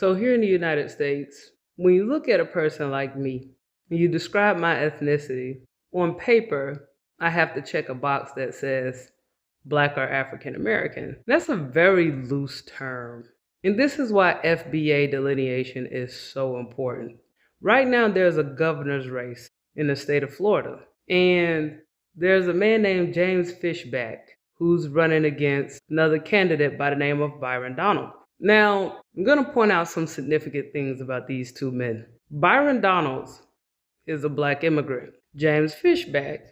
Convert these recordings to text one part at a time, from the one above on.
So here in the United States, when you look at a person like me, and you describe my ethnicity, on paper, I have to check a box that says Black or African American. That's a very loose term. And this is why FBA delineation is so important. Right now, there's a governor's race in the state of Florida. And there's a man named James Fishback who's running against another candidate by the name of Byron Donald. Now, I'm going to point out some significant things about these two men. Byron Donalds is a Black immigrant. James Fishback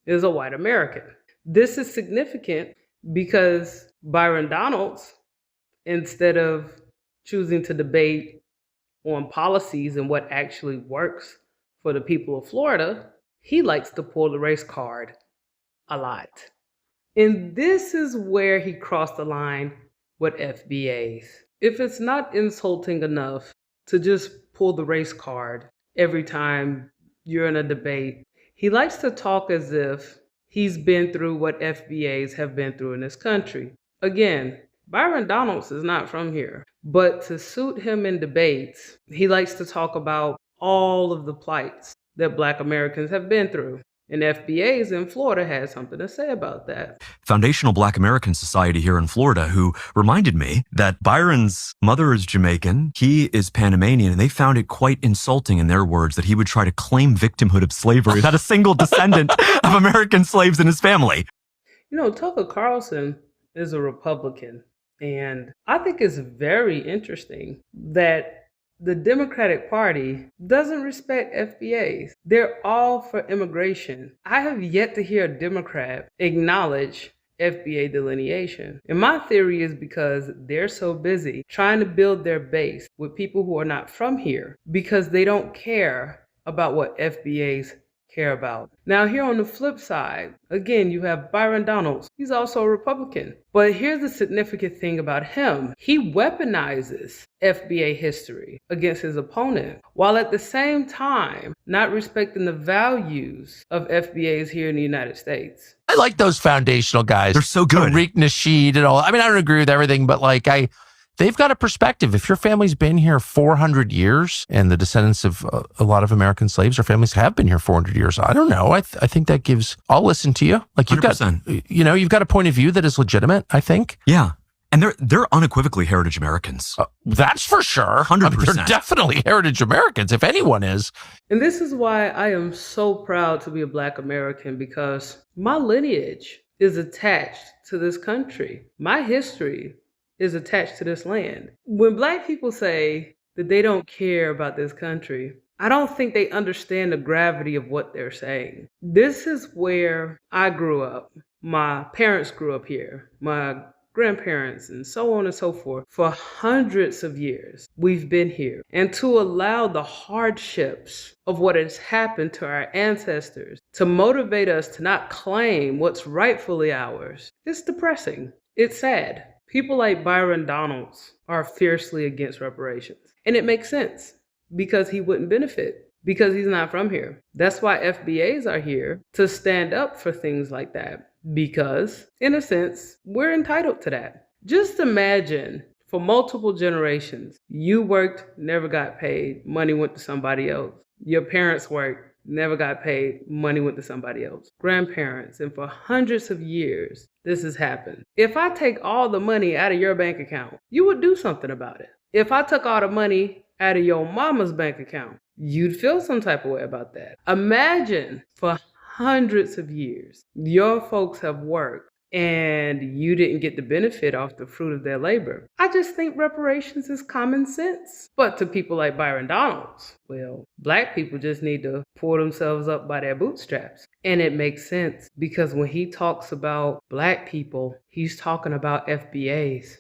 is a white American. This is significant because Byron Donalds, instead of choosing to debate on policies and what actually works for the people of Florida, he likes to pull the race card a lot. And this is where he crossed the line with FBAs. If it's not insulting enough to just pull the race card every time you're in a debate, he likes to talk as if he's been through what FBAs have been through in this country. Again, Byron Donalds is not from here, but to suit him in debates, he likes to talk about all of the plights that Black Americans have been through. And FBAs in Florida had something to say about that. Foundational Black American Society here in Florida, who reminded me that Byron's mother is Jamaican, he is Panamanian, and they found it quite insulting, in their words, that he would try to claim victimhood of slavery without a single descendant of American slaves in his family. You know, Tucker Carlson is a Republican, and I think it's very interesting that the Democratic Party doesn't respect FBAs. They're all for immigration. I have yet to hear a Democrat acknowledge FBA delineation. And my theory is because they're so busy trying to build their base with people who are not from here because they don't care about what FBAs care about. Now, here on the flip side, again, you have Byron Donalds. He's also a Republican. But here's the significant thing about him. He weaponizes FBA history against his opponent, while at the same time not respecting the values of FBAs here in the United States. I like those foundational guys. They're so good. Tariq Nasheed and all. I mean, I don't agree with everything, but they've got a perspective. If your family's been here 400 years and the descendants of a lot of American slaves or families have been here 400 years, I don't know. I think that gives, I'll listen to you. Like you've 100%. You've got a point of view that is legitimate, I think. Yeah. And they're unequivocally heritage Americans. That's for sure. 100%. I mean, they're definitely heritage Americans, if anyone is. And this is why I am so proud to be a Black American, because my lineage is attached to this country. My history is attached to this land. When Black people say that they don't care about this country, I don't think they understand the gravity of what they're saying. This is where I grew up. My parents grew up here. My grandparents and so on and so forth. For hundreds of years, we've been here. And to allow the hardships of what has happened to our ancestors to motivate us to not claim what's rightfully ours, it's depressing. It's sad. People like Byron Donalds are fiercely against reparations. And it makes sense because he wouldn't benefit because he's not from here. That's why FBAs are here, to stand up for things like that. Because, in a sense, we're entitled to that. Just imagine, for multiple generations, you worked, never got paid, money went to somebody else. Your parents worked, never got paid, money went to somebody else. Grandparents, and for hundreds of years, this has happened. If I take all the money out of your bank account, you would do something about it. If I took all the money out of your mama's bank account, you'd feel some type of way about that. Imagine, for hundreds of years, your folks have worked and you didn't get the benefit off the fruit of their labor. I just think reparations is common sense. But to people like Byron Donalds, well, Black people just need to pull themselves up by their bootstraps. And it makes sense because when he talks about Black people, he's talking about FBAs.